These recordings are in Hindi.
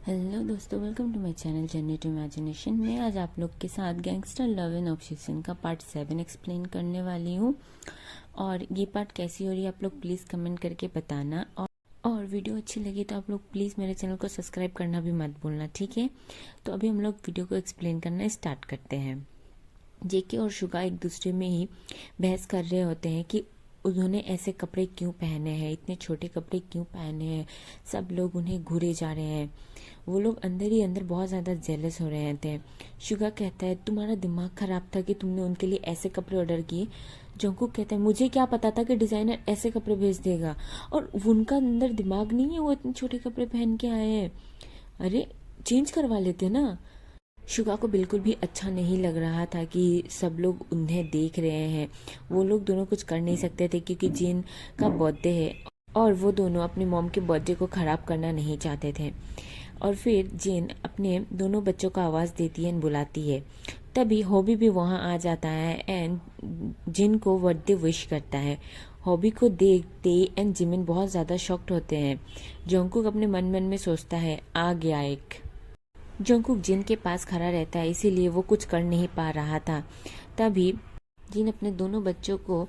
हेलो दोस्तों, welcome to my channel journey to imagination. मैं आज आप लोग के साथ गैंगस्टर लव एंड ऑब्सेशन का पार्ट 7 एक्सप्लेन करने वाली हूँ। और ये पार्ट कैसी हो रही है आप लोग प्लीज़ कमेंट करके बताना। और वीडियो अच्छी लगी तो आप लोग प्लीज़ मेरे चैनल को सब्सक्राइब करना भी मत भूलना, ठीक है। तो अभी हम लोग वीडियो को एक्सप्लेन करना स्टार्ट करते हैं। जेके और शुगा एक दूसरे में ही बहस कर रहे होते हैं कि उन्होंने ऐसे कपड़े क्यों पहने हैं, इतने छोटे कपड़े क्यों पहने हैं, सब लोग उन्हें घूरे जा रहे हैं। वो लोग अंदर ही अंदर बहुत ज़्यादा जेलस हो रहे थे। शुगा कहता है तुम्हारा दिमाग खराब था कि तुमने उनके लिए ऐसे कपड़े ऑर्डर किए। जोंकुक कहता है मुझे क्या पता था कि डिज़ाइनर ऐसे कपड़े भेज देगा, और उनका अंदर दिमाग नहीं है, वो इतने छोटे कपड़े पहन के आए हैं। अरे चेंज करवा लेते ना। शुगा को बिल्कुल भी अच्छा नहीं लग रहा था कि सब लोग उन्हें देख रहे हैं। वो लोग दोनों कुछ कर नहीं सकते थे क्योंकि जिन का बर्थडे है और वो दोनों अपनी मॉम के बर्थडे को ख़राब करना नहीं चाहते थे। और फिर जिन अपने दोनों बच्चों को आवाज़ देती है एंड बुलाती है। तभी हॉबी भी वहाँ आ जाता है एंड जिन को बर्थडे विश करता है। हॉबी को देखते एंड जिमिन बहुत ज़्यादा शॉक्ड होते हैं। जोंकुक अपने मन मन में सोचता है आ गया एक। जोंकुक जिन के पास खड़ा रहता है इसीलिए वो कुछ कर नहीं पा रहा था। तभी जिन अपने दोनों बच्चों को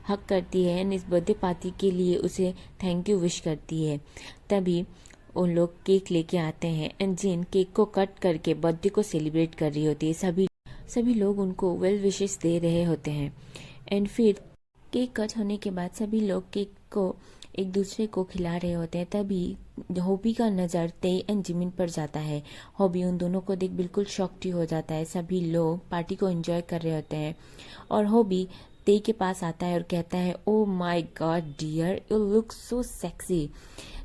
हक करती है एंड इस बर्थडे पार्टी के लिए उसे थैंक यू विश करती है। तभी उन लोग केक लेके आते हैं एंड जिन केक को कट करके बर्थडे को सेलिब्रेट कर रही होती है। सभी लोग उनको वेल विशेस दे रहे होते हैं। एंड फिर केक कट होने के बाद सभी लोग केक को एक दूसरे को खिला रहे होते हैं। तभी हॉबी का नज़र तेई एंड जिमिन पर जाता है। हॉबी उन दोनों को देख बिल्कुल शॉक्ड हो जाता है। सभी लोग पार्टी को एंजॉय कर रहे होते हैं और हॉबी तेई के पास आता है और कहता है oh my god dear, you look so sexy.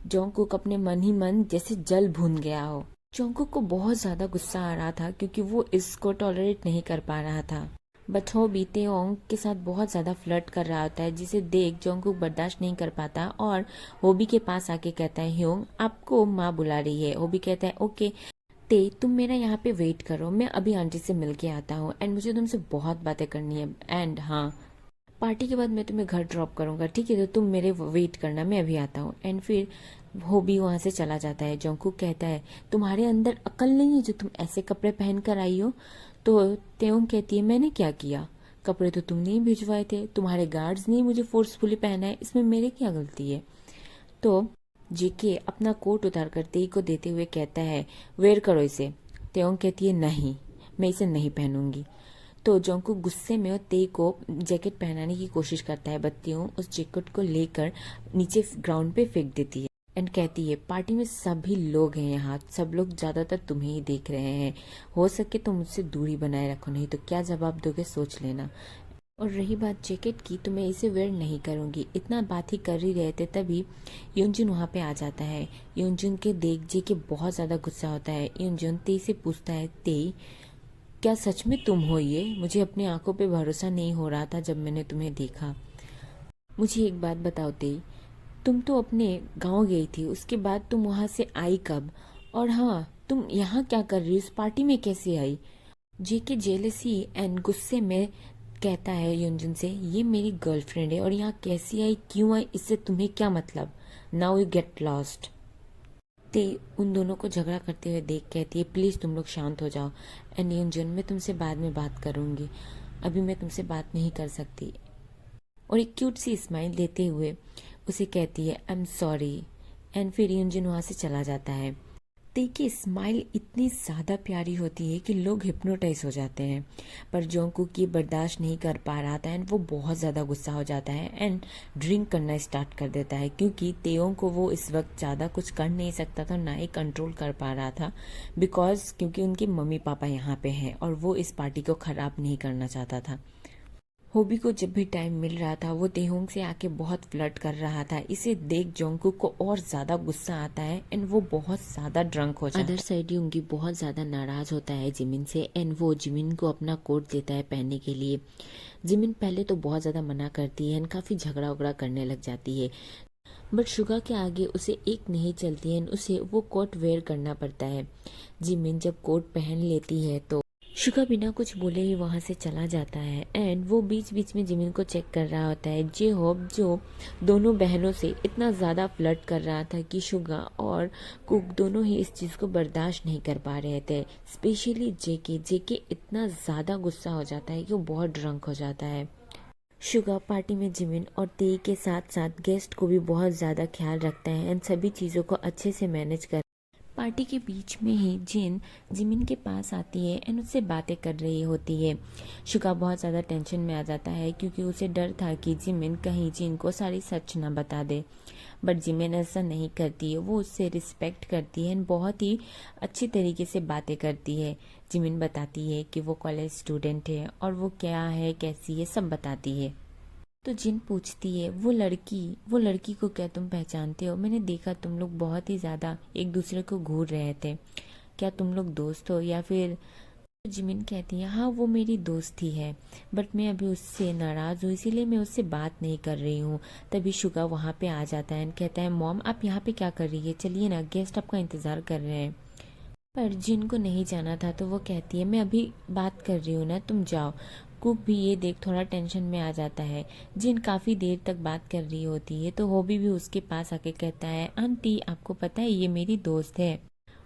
Jungkook अपने मन ही मन जैसे जल भून गया हो। जोंकुक को बहुत ज़्यादा गुस्सा आ रहा था क्योंकि वो इसको टॉलरेट नहीं कर पा रहा था। बट हॉबी तेओंग के साथ बहुत ज़्यादा फ्लर्ट कर रहा होता है जिसे देख जोंकुक बर्दाश्त नहीं कर पाता और हॉबी के पास आके कहता है ह्योंग आपको माँ बुला रही है। हॉबी कहता है ओके ते तुम मेरा यहाँ पे वेट करो, मैं अभी आंटी से मिल के आता हूँ एंड मुझे तुमसे बहुत बातें करनी है एंड हाँ पार्टी के बाद मैं तुम्हें घर ड्रॉप करूंगा, ठीक है, तो तुम मेरे वेट करना, मैं अभी आता हूँ। एंड फिर हॉबी वहाँ से चला जाता है। जोंकुक कहता है तुम्हारे अंदर अकल नहीं है जो तुम ऐसे कपड़े पहन कर आई हो। तो तेओंग कहती है मैंने क्या किया, कपड़े तो तुमने ही भिजवाए थे, तुम्हारे गार्ड्स ने मुझे फोर्सफुली पहना है, इसमें मेरे क्या गलती है। तो जेके अपना कोट उतार कर तेई को देते हुए कहता है वेयर करो इसे। तेओंग कहती है नहीं, मैं इसे नहीं पहनूंगी। तो जोंकुक गुस्से में और तेई को जैकेट पहनाने की कोशिश करता है। बत्तियों उस जैकेट को लेकर नीचे ग्राउंड पे फेंक देती है एंड कहती है पार्टी में सभी लोग हैं यहाँ, सब लोग ज्यादातर तुम्हें ही देख रहे हैं, हो सके तो मुझसे दूरी बनाए रखो, नहीं तो क्या जवाब दोगे सोच लेना। और रही बात जैकेट की तो मैं इसे वेयर नहीं करूंगी। इतना बात ही कर ही रहे थे तभी यूनजुन वहाँ पे आ जाता है। यूनजुन के देख जे के बहुत ज्यादा गुस्सा होता है। यूनजुन तेई से पूछता है तेई क्या सच में तुम हो ये, मुझे अपनी आंखों पे भरोसा नहीं हो रहा था जब मैंने तुम्हें देखा। मुझे एक बात बताओ तेई, तुम तो अपने गांव गई थी, उसके बाद तुम वहां से आई कब, और हाँ तुम यहाँ क्या कर रही हो, इस पार्टी में कैसे आई। जेके जेलसी एंड गुस्से में कहता है युनजुन से ये मेरी गर्लफ्रेंड है और यहाँ कैसी आई क्यों आई इससे तुम्हें क्या मतलब, नाउ यू गेट लॉस्ट। ते उन दोनों को झगड़ा करते हुए देख कहती है प्लीज तुम लोग शांत हो जाओ एंड युनजुन मैं तुमसे बाद में बात करूंगी, अभी मैं तुमसे बात नहीं कर सकती। और एक क्यूट सी स्माइल देते हुए उसे कहती है आई एम सॉरी एंड फिर युनजुन वहां से चला जाता है। ते की स्माइल इतनी ज्यादा प्यारी होती है कि लोग हिप्नोटाइज हो जाते हैं। पर जोंकुक ये बर्दाश्त नहीं कर पा रहा था एंड वो बहुत ज्यादा गुस्सा हो जाता है एंड ड्रिंक करना स्टार्ट कर देता है क्योंकि तेओं को वो इस वक्त ज्यादा कुछ कर नहीं सकता था, ना ही कंट्रोल कर पा रहा था बिकॉज क्योंकि उनके मम्मी पापा यहाँ पे हैं और वो इस पार्टी को खराब नहीं करना चाहता था। हॉबी को जब भी टाइम मिल रहा था वो तेहोंग से आके बहुत फ्लर्ट कर रहा था। इसे देख जोंकुक को और ज्यादा गुस्सा आता है एंड वो बहुत ज्यादा ड्रंक हो जाता है। अदर साइड युंगी बहुत ज्यादा नाराज होता है जिमिन से एंड वो जिमिन को अपना कोट देता है पहनने के लिए। जिमिन पहले तो बहुत ज्यादा मना करती है एंड काफी झगड़ा उगड़ा करने लग जाती है, बट शुगा के आगे उसे एक नहीं चलती है, उसे वो कोट वेयर करना पड़ता है। जिमिन जब कोट पहन लेती है तो शुगा बिना कुछ बोले ही वहाँ से चला जाता है एंड वो बीच बीच में जिमिन को चेक कर रहा होता है। जे होप जो दोनों बहनों से इतना ज़्यादा फ्लर्ट कर रहा था कि शुगा और कुक दोनों ही इस चीज़ को बर्दाश्त नहीं कर पा रहे थे। स्पेशली जेके इतना ज़्यादा गुस्सा हो जाता है कि वो बहुत ड्रंक हो जाता है। शुगा पार्टी में जिमिन और तेई के साथ साथ गेस्ट को भी बहुत ज़्यादा ख्याल रखता है एंड सभी चीज़ों को अच्छे से मैनेज कर। पार्टी के बीच में ही जिन जिमिन के पास आती है एंड उससे बातें कर रही होती है। शुगा बहुत ज़्यादा टेंशन में आ जाता है क्योंकि उसे डर था कि जिमिन कहीं जिन को सारी सच ना बता दे, बट जिमिन ऐसा नहीं करती है। वो उससे रिस्पेक्ट करती है एंड बहुत ही अच्छी तरीके से बातें करती है। जिमिन बताती है कि वो कॉलेज स्टूडेंट है और वो क्या है कैसी है सब बताती है। तो जिन पूछती है वो लड़की को क्या तुम पहचानते हो? मैंने देखा तुम लोग बहुत ही ज़्यादा एक दूसरे को घूर रहे थे, क्या तुम लोग दोस्त हो या फिर? तो जिमिन कहती है हाँ वो मेरी दोस्त ही है, बट मैं अभी उससे नाराज़ हूँ इसीलिए मैं उससे बात नहीं कर रही हूँ। तभी शुगा वहाँ पे आ जाता है और कहता है मॉम आप यहाँ पे क्या कर रही है, चलिए ना गेस्ट आपका इंतज़ार कर रहे हैं। पर जिन को नहीं जाना था तो वो कहती है मैं अभी बात कर रही हूँ ना, तुम जाओ। कुक भी ये देख थोड़ा टेंशन में आ जाता है। जिन काफ़ी देर तक बात कर रही होती है तो हॉबी भी उसके पास आके कहता है आंटी आपको पता है ये मेरी दोस्त है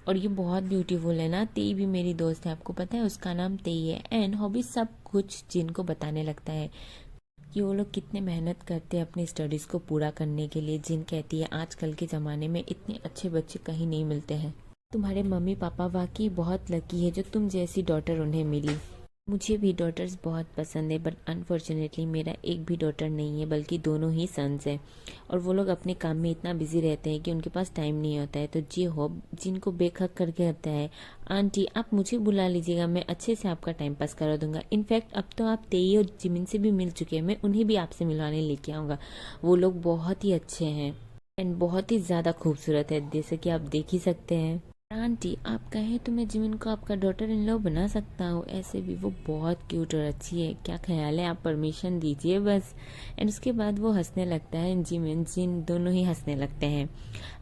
और ये बहुत ब्यूटीफुल है ना, तेई भी मेरी दोस्त है, आपको पता है उसका नाम तेई है। एंड हॉबी सब कुछ जिन को बताने लगता है कि वो लोग कितने मेहनत करते हैं अपनी स्टडीज़ को पूरा करने के लिए। जिन कहती है आजकल के ज़माने में इतने अच्छे बच्चे कहीं नहीं मिलते हैं, तुम्हारे मम्मी पापा वाकई बहुत लकी है जो तुम जैसी डॉटर उन्हें मिली। मुझे भी डॉटर्स बहुत पसंद है बट अनफॉर्चुनेटली मेरा एक भी डॉटर नहीं है बल्कि दोनों ही सन्स हैं और वो लोग अपने काम में इतना बिजी रहते हैं कि उनके पास टाइम नहीं होता है। तो जी होप जिनको बेखक करके कहता है आंटी आप मुझे बुला लीजिएगा, मैं अच्छे से आपका टाइम पास करा दूंगा। इनफैक्ट अब तो आप तेई और जिमिन से भी मिल चुके हैं, मैं उन्हें भी आपसे मिलवाने लेके आऊँगा। वो लोग बहुत ही अच्छे हैं एंड बहुत ही ज़्यादा खूबसूरत है जैसे कि आप देख ही सकते हैं। आंटी आप कहें तो मैं जिमिन को आपका डॉटर इन लॉ बना सकता हूँ, ऐसे भी वो बहुत क्यूट और अच्छी है, क्या ख्याल है, आप परमिशन दीजिए बस। एंड उसके बाद वो हंसने लगता है, जिमिन जिन दोनों ही हंसने लगते हैं।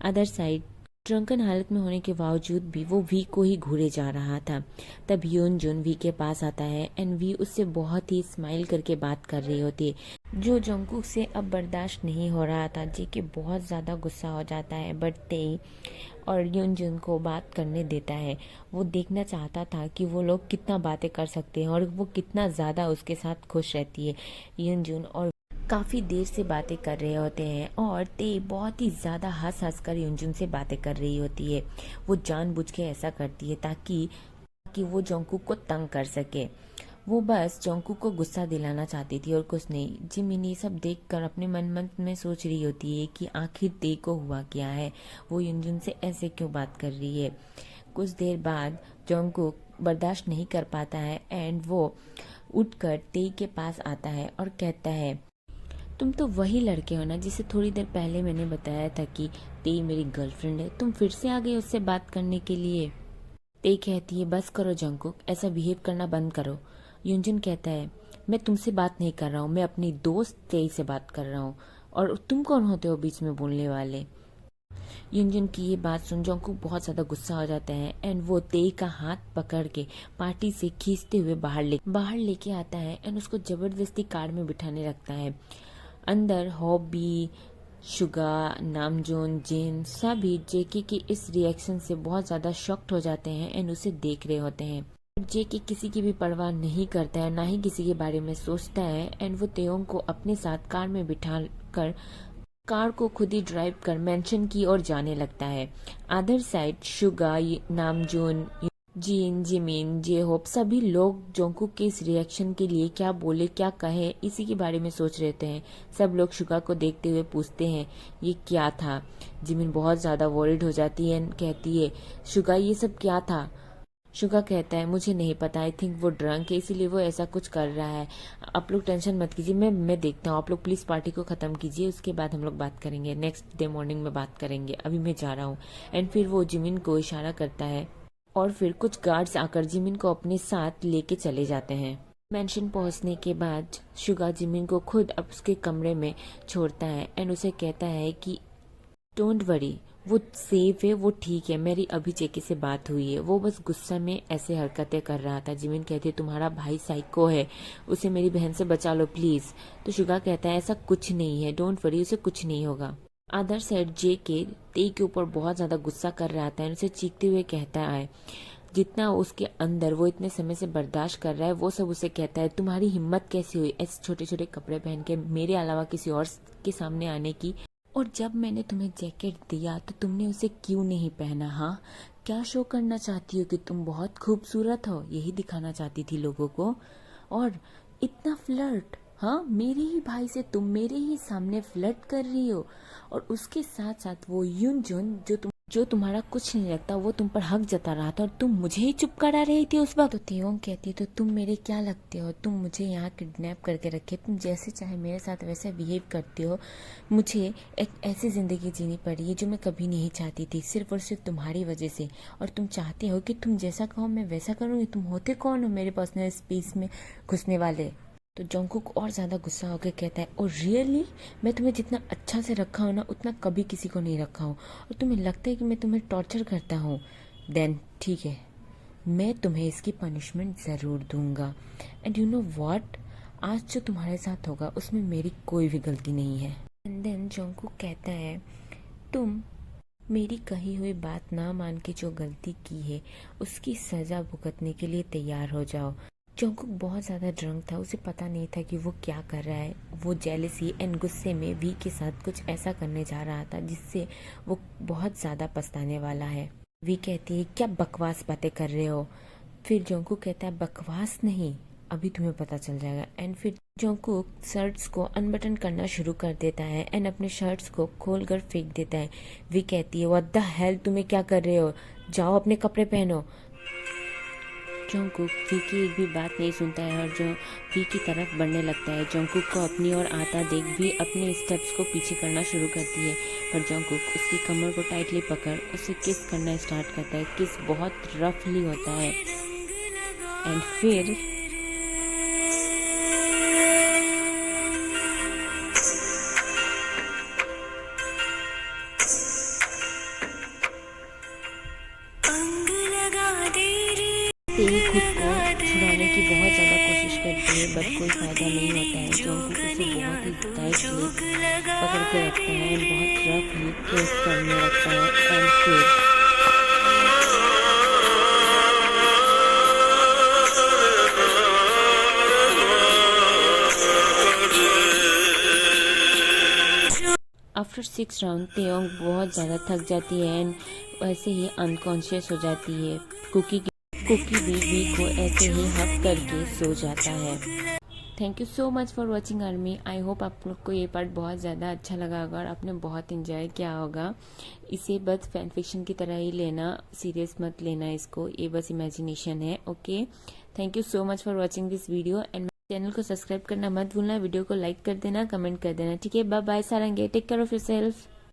अदर साइड ड्रंकन हालत में होने के बावजूद भी वो वी को ही घूरे जा रहा था। तब यून जुन वी के पास आता है एंड वी उससे बहुत ही स्माइल करके बात कर रही होती है जो जंगकुक से अब बर्दाश्त नहीं हो रहा था। जेके बहुत ज़्यादा गुस्सा हो जाता है बट तेई और यून जुन को बात करने देता है। वो देखना चाहता था कि वो लोग कितना बातें कर सकते हैं और वो कितना ज़्यादा उसके साथ खुश रहती है। यून जुन और काफ़ी देर से बातें कर रहे होते हैं और ते बहुत ही ज़्यादा हंस हंस कर युनजुन से बातें कर रही होती है। वो जानबूझ के ऐसा करती है ताकि वो जोंकुक को तंग कर सके। वो बस जोंकुक को गुस्सा दिलाना चाहती थी और कुछ नहीं। जिमिन ये सब देखकर अपने मन में सोच रही होती है कि आखिर ते को हुआ क्या है, वो युनजुन से ऐसे क्यों बात कर रही है। कुछ देर बाद जोंकुक बर्दाश्त नहीं कर पाता है एंड वो उठकर ते के पास आता है और कहता है तुम तो वही लड़के हो ना जिसे थोड़ी देर पहले मैंने बताया था कि तेई मेरी गर्लफ्रेंड है, तुम फिर से आ गए उससे बात करने के लिए। तेई कहती है बस करो जंकुक, ऐसा बिहेव करना बंद करो। युनजुन कहता है मैं तुमसे बात नहीं कर रहा हूँ, मैं अपनी दोस्त तेई से बात कर रहा हूँ और तुम कौन होते हो बीच में बोलने वाले। युनजुन की ये बात सुन जंकुक बहुत ज्यादा गुस्सा हो जाता है एंड वो तेई का हाथ पकड़ के पार्टी से खींचते हुए बाहर लेके आता है एंड उसको जबरदस्ती कार में बिठाने लगता है। अंदर हॉबी, शुगा, नामजोन, जिन सभी जेके के इस रिएक्शन से बहुत ज़्यादा शॉक्ड हो जाते हैं एंड उसे देख रहे होते हैं। जेके किसी की भी परवाह नहीं करता है, ना ही किसी के बारे में सोचता है एंड वो तेयोंग को अपने साथ कार में बिठा कर कार को खुद ही ड्राइव कर मेंशन की ओर जाने लगता है। Other side Suga, Namjoon, Jin, Jimin, J hope सभी लोग जोंकुक के इस रिएक्शन के लिए क्या बोले क्या कहे इसी के बारे में सोच रहे हैं। सब लोग शुगा को देखते हुए पूछते हैं ये क्या था। जिमिन बहुत ज्यादा वॉरिड हो जाती है, कहती है शुगा ये सब क्या था। शुगा कहता है मुझे नहीं पता, आई थिंक वो ड्रंक है इसीलिए वो ऐसा कुछ कर रहा है, आप लोग टेंशन मत कीजिए, मैं देखता हूँ, आप लोग प्लीज पार्टी को खत्म कीजिए, उसके बाद हम लोग बात करेंगे, नेक्स्ट डे मॉर्निंग में बात करेंगे, अभी मैं जा रहा हूँ। एंड फिर वो जिमिन को इशारा करता है और फिर कुछ गार्ड्स आकर जिमिन को अपने साथ लेके चले जाते हैं। मेंशन पहुंचने के बाद शुगा जिमिन को खुद अब उसके कमरे में छोड़ता है एंड उसे कहता है कि डोंट वरी, वो सेफ है, वो ठीक है, मेरी अभी जेके से बात हुई है, वो बस गुस्सा में ऐसे हरकतें कर रहा था। जिमिन कहती है तुम्हारा भाई साइको है, उसे मेरी बहन से बचा लो प्लीज। तो शुगा कहता है ऐसा कुछ नहीं है, डोंट वरी, उसे कुछ नहीं होगा। अदर साइड जेके तेई के ऊपर बहुत ज्यादा गुस्सा कर रहा था, उसे चीखते हुए कहता है जितना उसके अंदर वो इतने समय से बर्दाश्त कर रहा है वो सब उसे कहता है तुम्हारी हिम्मत कैसी हुई ऐसे छोटे छोटे कपड़े पहन के मेरे अलावा किसी और के सामने आने की, और जब मैंने तुम्हें जैकेट दिया तो तुमने उसे क्यों नहीं पहना? हाँ, क्या शो करना चाहती हो कि तुम बहुत खूबसूरत हो, यही दिखाना चाहती थी लोगों को? और इतना फ्लर्ट, हाँ, मेरे ही भाई से तुम मेरे ही सामने फ्लर्ट कर रही हो, और उसके साथ साथ वो युनजुन जो तुम्हारा कुछ नहीं लगता वो तुम पर हक जता रहा था और तुम मुझे ही चुप करा रही थी उस वक्त। तो तियोंग कहती तो तुम मेरे क्या लगते हो, तुम मुझे यहाँ किडनैप करके रखे, तुम जैसे चाहे मेरे साथ वैसे बिहेव करते हो। मुझे एक ऐसी जिंदगी जीनी पड़ी है जो मैं कभी नहीं चाहती थी, सिर्फ और सिर्फ तुम्हारी वजह से, और तुम चाहते हो कि तुम जैसा कहो मैं वैसा करूँगी। तुम होते कौन हो मेरे पर्सनल स्पेस में घुसने वाले? तो जंगकुक और ज्यादा गुस्सा होकर कहता है ओ रियली, मैं तुम्हें जितना अच्छा से रखा हूँ ना उतना कभी किसी को नहीं रखा हूँ, और तुम्हें लगता है कि मैं तुम्हें टॉर्चर करता हूँ? देन ठीक है, मैं तुम्हें इसकी पनिशमेंट ज़रूर दूंगा। एंड यू नो व्हाट, आज जो तुम्हारे साथ होगा उसमें मेरी कोई भी गलती नहीं है। एंड देन जंगकुक कहता है तुम मेरी कही हुई बात ना मान के जो गलती की है उसकी सजा भुगतने के लिए तैयार हो जाओ। जंगकुक बहुत ज़्यादा ड्रंक था, उसे पता नहीं था कि वो क्या कर रहा है। वो जेलसी एंड गुस्से में वी के साथ कुछ ऐसा करने जा रहा था जिससे वो बहुत ज़्यादा पछताने वाला है। वी कहती है क्या बकवास बातें कर रहे हो? फिर जंगकुक कहता है बकवास नहीं, अभी तुम्हें पता चल जाएगा। एंड फिर जंगकुक शर्ट्स को अनबटन करना शुरू कर देता है एंड अपने शर्ट्स को खोलकर फेंक देता है। वी कहती है व्हाट द हेल, तुम्हें क्या कर रहे हो, जाओ अपने कपड़े पहनो। जंगकुक वी की एक भी बात नहीं सुनता है और जो वी की तरफ बढ़ने लगता है। जंगकुक को अपनी ओर आता देख वी अपने स्टेप्स को पीछे करना शुरू करती है, पर जंगकुक उसकी कमर को टाइटली पकड़ उसे किस करना स्टार्ट करता है। किस बहुत रफली होता है एंड फिर तेई खुद को छुड़ाने की बहुत ज़्यादा कोशिश करती है बट कोई फ़ायदा नहीं होता है। जंगकुक उसे बहुत ही टाइटली पकड़ के रखता है एंड बहुत रफली प्रेस करने लगता है। एंड फिर आफ्टर 6 राउंड तेयोंग बहुत ज़्यादा थक जाती है एंड वैसे ही अनकॉन्शियस हो जाती है। कुकी भी वी को ऐसे ही हक करके सो जाता है। Thank you so much for watching army. I hope आप लोग को ये पार्ट बहुत ज़्यादा अच्छा लगा होगा और आपने बहुत इंजॉय किया होगा। इसे बस फैन फिक्शन की तरह ही लेना, सीरियस मत लेना इसको, ये बस इमेजिनेशन है। Okay, thank you so much for watching this video and channel को सब्सक्राइब करना मत भूलना, वीडियो को लाइक कर देना, कमेंट कर देना। ठीक है, बाय बाय सारंगे, टेक केयर ऑफ योरसेल्फ।